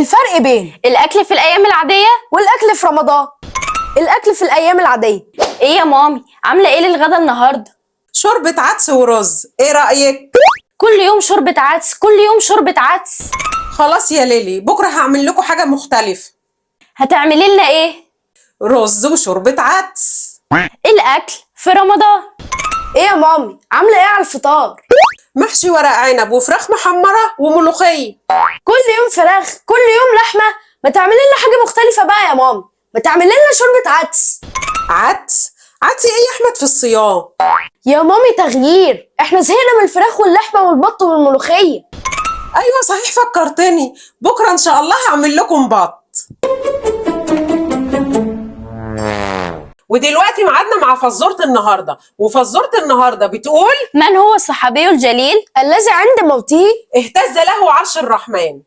الفرق بين الاكل في الايام العاديه والاكل في رمضان. الاكل في الايام العاديه. ايه يا مامي، عامله ايه للغدا النهارده؟ شوربة عدس ورز، ايه رأيك؟ كل يوم شوربه عدس، كل يوم شوربه عدس. خلاص يا ليلي، بكرة هعمل لكم حاجة مختلفة. هتعملي لنا ايه؟ رز وشوربة عدس. الاكل في رمضان. ايه يا مامي، عامله ايه على الفطار؟ محشي ورق عنب وفراخ محمرة وملوخية. كل يوم فراخ، كل يوم لحمه. ما تعملي لنا حاجه مختلفه بقى يا مامي، ما تعملي لنا شوربه عدس. عدس؟ عدس ايه يا احمد في الصيام؟ يا مامي تغيير، احنا زهقنا من الفراخ واللحمه والبط والملوخيه. ايوه صحيح فكرتني، بكرة ان شاء الله هعمل لكم بط. ودلوقتي ميعادنا مع فزورة النهاردة، وفزورة النهاردة بتقول: من هو الصحابي الجليل الذي عند موته اهتز له عرش الرحمن.